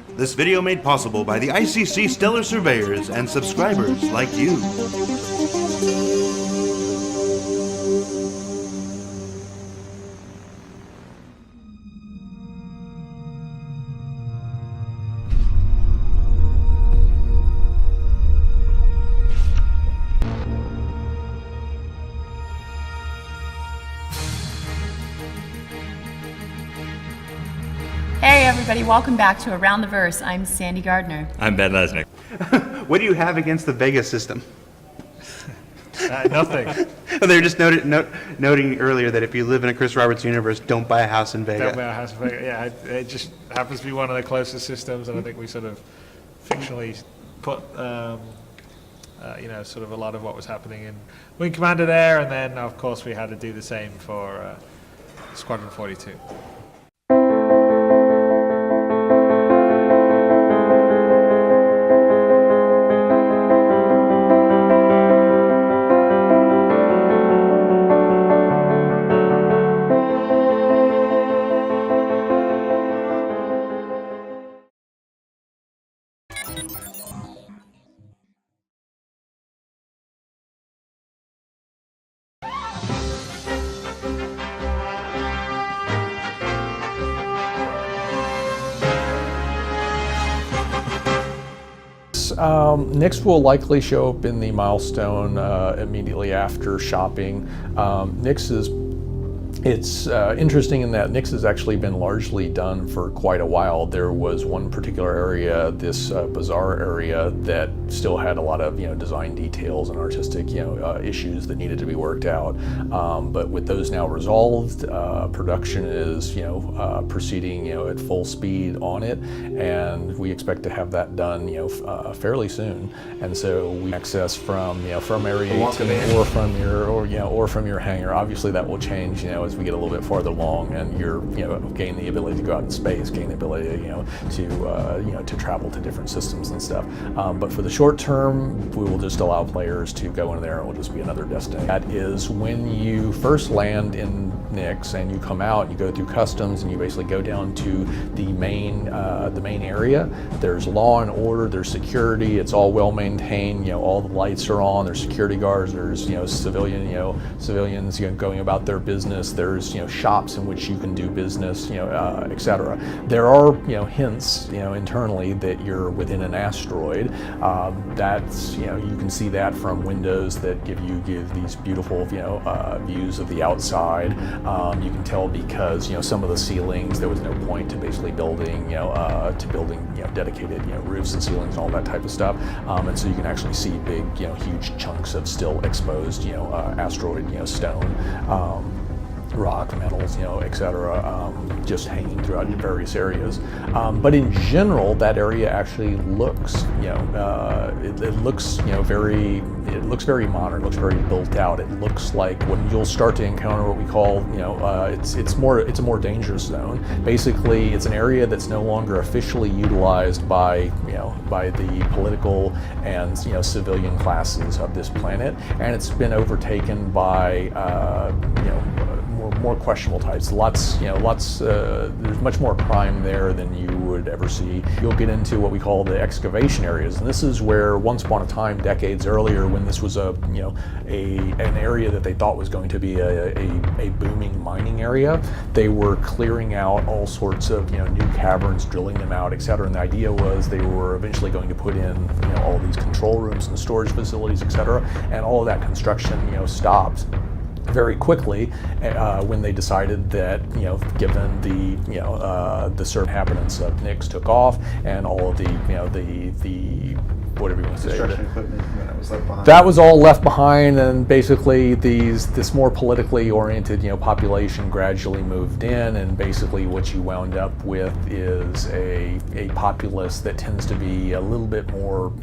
This video made possible by the ICC Stellar Surveyors and subscribers like you. Hey everybody, welcome back to Around the Verse. I'm Sandy Gardner. I'm Ben Lesnick. What do you have against the Vega system? Nothing. They were just noting earlier that if you live in a Chris Roberts universe, don't buy a house in Vega. Don't buy a house in Vega. Yeah, it just happens to be one of the closest systems, and I think we sort of fictionally put, sort of a lot of what was happening in Wing Commander there, and then of course we had to do the same for Squadron 42. Nix will likely show up in the milestone immediately after shopping. It's interesting in that Nix has actually been largely done for quite a while. There was one particular area, this bazaar area, that still had a lot of design details and artistic issues that needed to be worked out. But with those now resolved, production is proceeding at full speed on it, and we expect to have that done fairly soon. And so we access from Area 18 or from your hangar. Obviously that will change as we get a little bit farther along, and you're gain the ability to go out in space, gain the ability to travel to different systems and stuff. But for the short term, we will just allow players to go in there, and it will just be another destination. That is when you first land in Nix and you come out, you go through customs, and you basically go down to the main area. There's law and order, there's security, it's all well maintained, all the lights are on, there's security guards, there's civilians going about their business, there's shops in which you can do business, etc. There are hints internally that you're within an asteroid. That's you can see that from windows that give these beautiful views of the outside. You can tell because some of the ceilings, there was no point to basically building dedicated roofs and ceilings and all that type of stuff, and so you can actually see big huge chunks of still exposed asteroid stone, rock, metals, etc., just hanging throughout various areas. But in general, that area actually looks, it looks very modern, looks very built out. It looks like when you'll start to encounter what we call, it's a more dangerous zone. Basically, it's an area that's no longer officially utilized by the political and civilian classes of this planet, and it's been overtaken by more questionable types. There's much more crime there than you would ever see. You'll get into what we call the excavation areas, and this is where once upon a time, decades earlier, when this was an area that they thought was going to be a booming mining area, they were clearing out all sorts of new caverns, drilling them out, etc. And the idea was they were eventually going to put in all these control rooms and storage facilities, etc. And all of that construction stopped very quickly when they decided that given the certain inhabitants of Nix took off, and all of the whatever you want to say. Construction equipment that was left behind. That was all left behind, and basically this more politically oriented population gradually moved in, and basically what you wound up with is a populace that tends to be a little bit more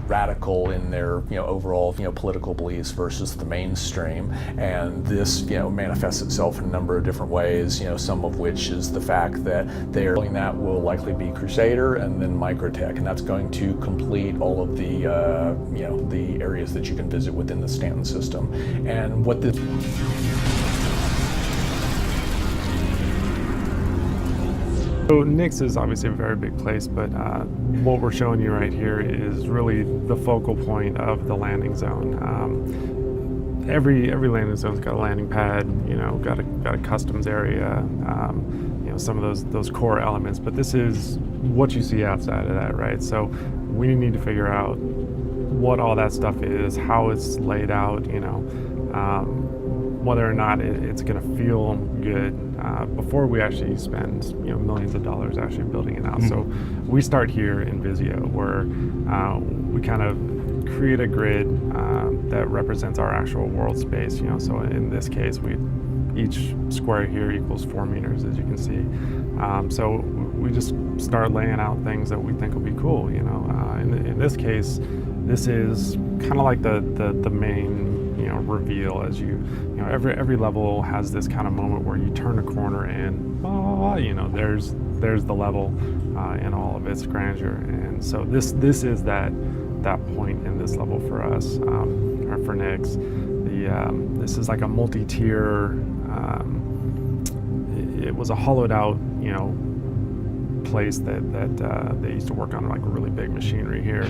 radical in their overall political beliefs versus the mainstream, and this manifests itself in a number of different ways. Some of which is the fact that that will likely be Crusader and then Microtech, and that's going to complete all of the the areas that you can visit within the Stanton system. And what this So Nix is obviously a very big place, but what we're showing you right here is really the focal point of the landing zone. Every landing zone's got a landing pad, got a customs area, some of those core elements. But this is what you see outside of that, right? So we need to figure out what all that stuff is, how it's laid out, whether or not it's going to feel good before we actually spend millions of dollars actually building it out. So we start here in Visio, where we kind of create a grid that represents our actual world space. So in this case, each square here equals 4 meters, as you can see. So we just start laying out things that we think will be cool. In this case, this is kind of like the main reveal. As every level has this kind of moment where you turn a corner and there's the level in all of its grandeur. And so this is that point in this level for us, or for Nix. This is like a multi-tier. It was a hollowed out place that they used to work on, like really big machinery here.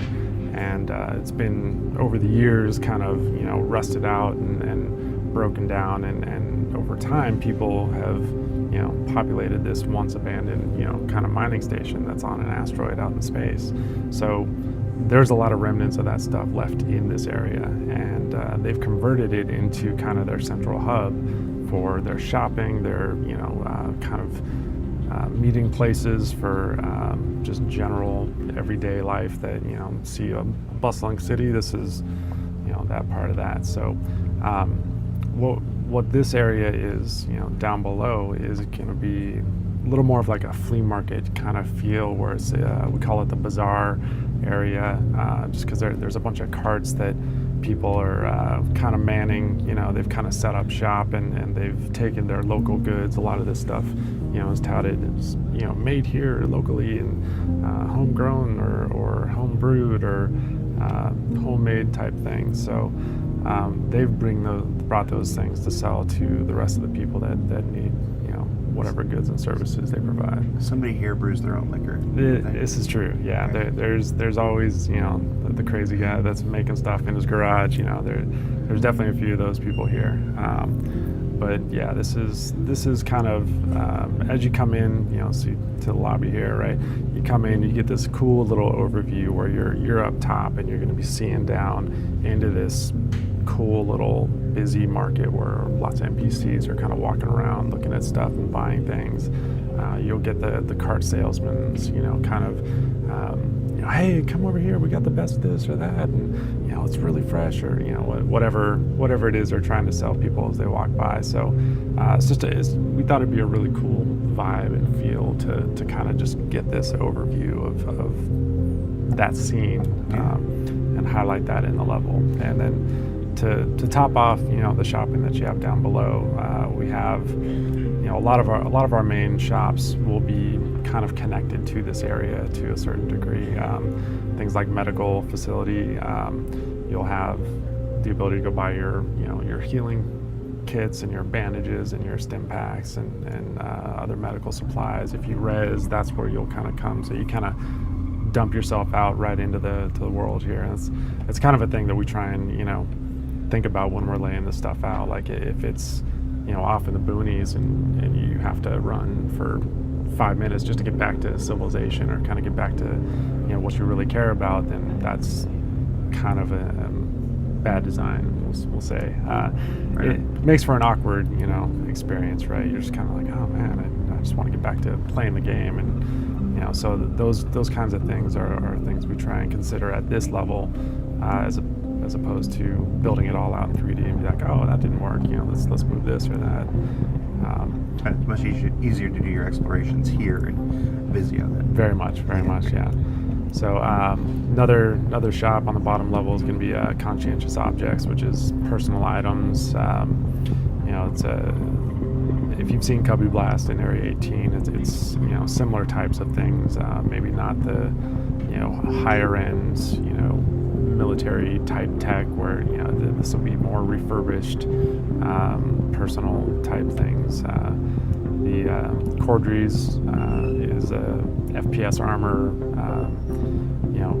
And it's been over the years kind of rusted out and broken down, and over time people have populated this once abandoned kind of mining station that's on an asteroid out in space. So there's a lot of remnants of that stuff left in this area, and they've converted it into kind of their central hub for their shopping, their kind of meeting places for just general everyday life. That see a bustling city, this is that part of that. So what this area is down below is going to be a little more of like a flea market kind of feel, where it's we call it the bazaar area, just because there's a bunch of carts that people are kind of manning. They've kind of set up shop, and they've taken their local goods. A lot of this stuff is touted as made here locally, and homegrown or home brewed or homemade type things. So they've brought those things to sell to the rest of the people that need whatever goods and services they provide. Somebody here brews their own liquor. This is true. Yeah, okay. There's always the crazy guy that's making stuff in his garage. There's definitely a few of those people here. But yeah, this is kind of as you come in, see to the lobby here, right? You come in, you get this cool little overview where you're up top, and you're going to be seeing down into this cool little busy market where lots of NPCs are kind of walking around looking at stuff and buying things. You'll get the cart salesmen, kind of, hey, come over here, we got the best this or that, and it's really fresh, or whatever it is they're trying to sell people as they walk by. So we thought it'd be a really cool vibe and feel to kind of just get this overview of that scene, and highlight that in the level. And then to top off, the shopping that you have down below, we have, a lot of our main shops will be kind of connected to this area to a certain degree. Things like medical facility, you'll have the ability to go buy your healing kits and your bandages and your stim packs and other medical supplies. If you res, that's where you'll kind of come. So you kind of dump yourself out right into the world here. And it's kind of a thing that we try and think about when we're laying this stuff out. Like if it's off in the boonies and you have to run for 5 minutes just to get back to civilization, or kind of get back to what you really care about, then that's kind of a bad design, we'll say. Right. It makes for an awkward experience, right? You're just kind of like, oh man, I just want to get back to playing the game. And so those kinds of things are things we try and consider at this level, as opposed to building it all out in 3D and be like, oh, that didn't work, let's move this or that. It's much easier to do your explorations here in Visio then. Very much, yeah. So another shop on the bottom level is going to be conscientious objects, which is personal items. It's if you've seen Cubby Blast in Area 18, it's similar types of things. Maybe not the higher end military type tech, where this will be more refurbished personal type things. The Cordries is FPS armor,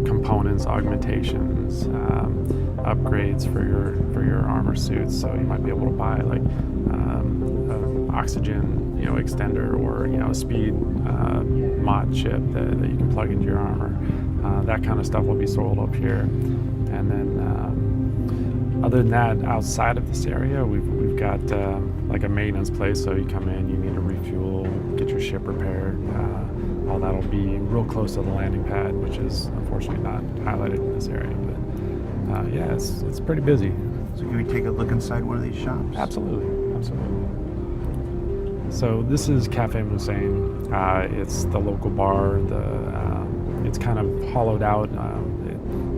components, augmentations, upgrades for your armor suits. So you might be able to buy like oxygen extender, or a speed mod chip that you can plug into your armor. That kind of stuff will be sold up here. And then other than that, outside of this area, we've got like a maintenance place. So you come in, you need to refuel, get your ship repaired. All that'll be real close to the landing pad, which is unfortunately not highlighted in this area. But yeah, it's pretty busy. So can we take a look inside one of these shops? Absolutely. So this is Cafe Musain. It's the local bar. It's kind of hollowed out.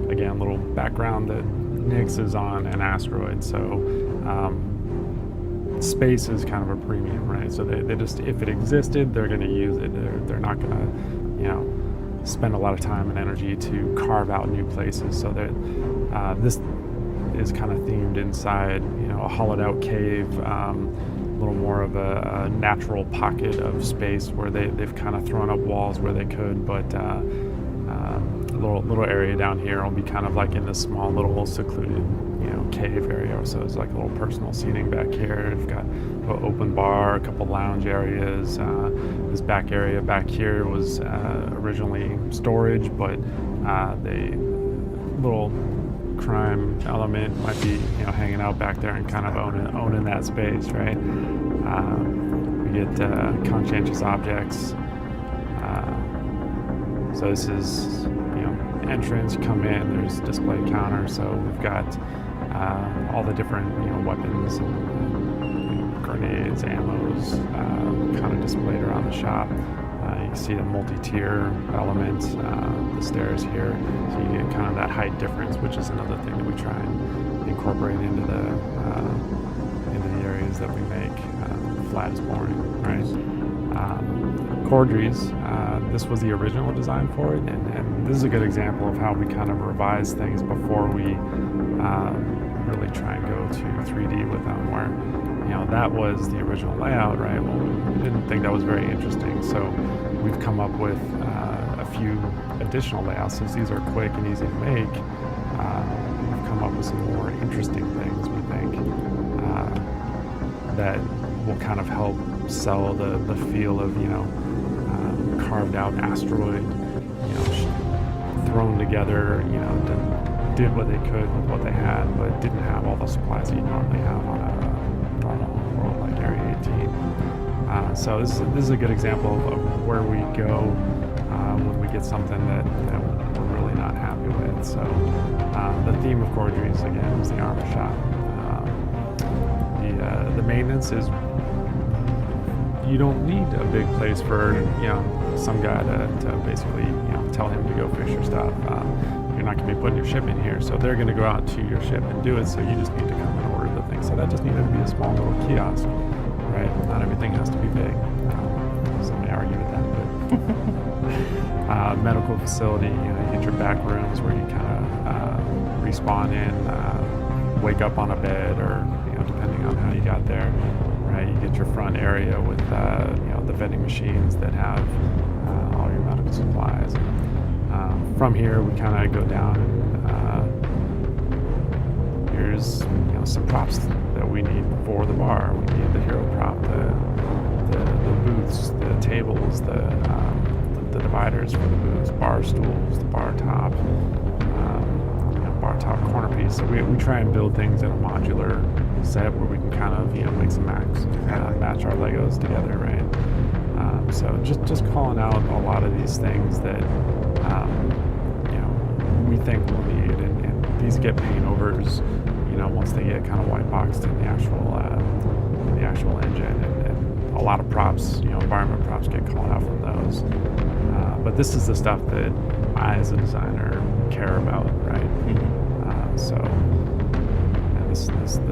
Again, little background that Nix is on an asteroid, so space is kind of a premium, right? So they just, if it existed, they're going to use it. They're not going to, spend a lot of time and energy to carve out new places. So that this is kind of themed inside, a hollowed out cave. A little more of a natural pocket of space where they've kind of thrown up walls where they could, but a little area down here will be kind of like in this small little secluded cave area. So it's like a little personal seating back here. We've got an open bar, a couple lounge areas. This back area back here was originally storage, but the little crime element might be hanging out back there and kind of owning that space, right? We get conscientious objects. So this is entrance. You come in, there's display counter. So we've got all the different weapons, and, grenades, ammos, kind of displayed around the shop. You can see the multi-tier element, the stairs here, so you get kind of that height difference, which is another thing that we try and incorporate into the areas that we make. Flat is boring, right? Cordries, this was the original design for it, and this is a good example of how we kind of revise things before we really try and go to 3D with them, where that was the original layout, right? Well, we didn't think that was very interesting, so we've come up with a few additional layouts. Since these are quick and easy to make, we've come up with some more interesting things, we think, that will kind of help sell the feel of carved out asteroid, thrown together, did what they could with what they had, but didn't have all the supplies that you normally have on a normal world like Area 18. So this is a good example of where we go when we get something that we're really not happy with. So the theme of Cordries, again, is the armor shop. The maintenance is, you don't need a big place for some guy to basically tell him to go fish your stuff. You're not going to be putting your ship in here, so they're going to go out to your ship and do it. So you just need to come and order the thing. So that just needed to be a small little kiosk, right? Not everything has to be big. Some may argue with that, but medical facility. You get your back rooms where you kind of respawn in, wake up on a bed, or depending on how you got there. Right, you get your front area with the vending machines that have all your medical supplies. From here, we kind of go down, and here's some props that we need for the bar. We need the hero prop, the booths, the tables, the dividers for the booths, bar stools, the bar top, bar top corner piece. So we try and build things in a modular set where we can kind of make some match our Legos together, right? So just calling out a lot of these things that we think we'll need, and these get paint overs once they get kind of white boxed in the actual engine, and a lot of props, environment props get called out from those. But this is the stuff that I, as a designer, care about, right? This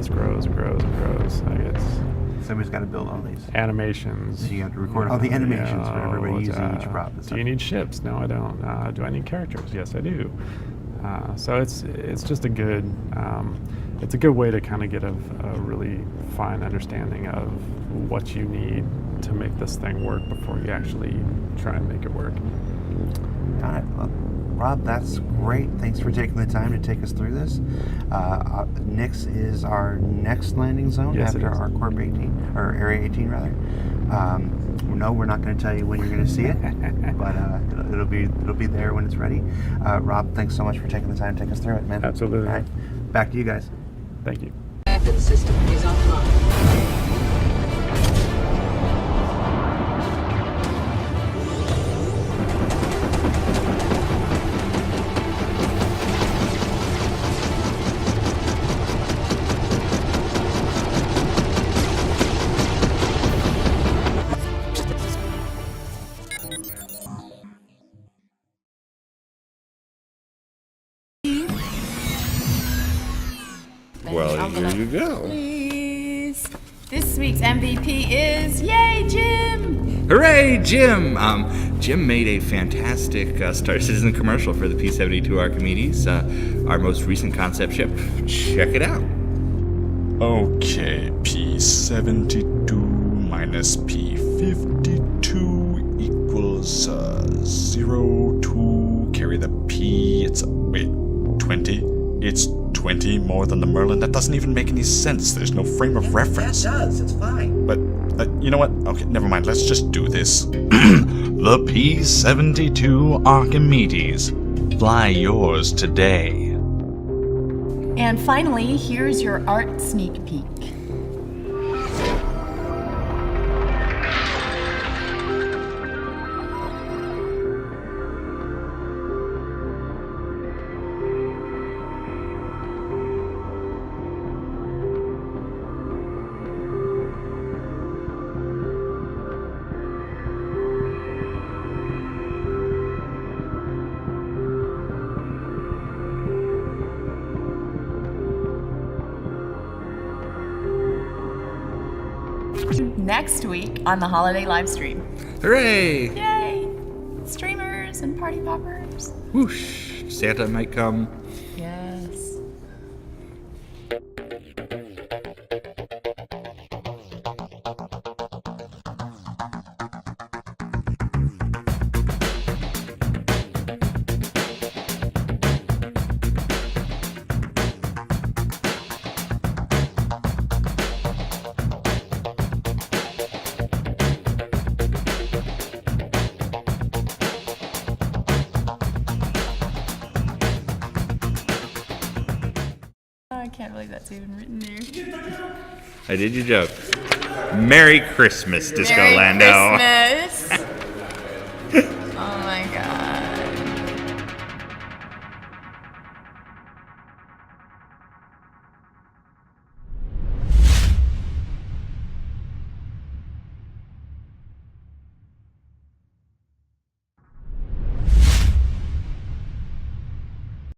grows and grows and grows. Somebody's got to build all these animations. So you have to record all the animations for everybody using each prop. Do you need ships? No, I don't. Do I need characters? Yes, I do. So it's just a good way to kind of get a really fine understanding of what you need to make this thing work before you actually try and make it work. Got it. Well, Rob, that's great. Thanks for taking the time to take us through this. Nix is our next landing zone Yes, it after is. our Corp 18, or Area 18 rather. No, we're not going to tell you when you're going to see it, but it'll be there when it's ready. Rob, thanks so much for taking the time to take us through it, man. Absolutely. All right, back to you guys. Thank you. Weapon system is offline. Well, here you go. Please. This week's MVP is, yay, Jim! Hooray, Jim! Jim made a fantastic Star Citizen commercial for the P-72 Archimedes, our most recent concept ship. Check it out. Okay, P72 minus P52 equals 0, 2, carry the P, it's, wait, 20? It's 20 more than the Merlin? That doesn't even make any sense. There's no frame of reference. That does, it's fine. But, you know what? Okay, never mind, let's just do this. The P-72 Archimedes. Fly yours today. And finally, here's your art sneak peek. Next week on the holiday live stream. Hooray! Yay! Streamers and party poppers. Whoosh! Santa might come. Yes. I can't believe that's even written there. I did your joke. Merry Christmas, Disco Merry Lando. Christmas.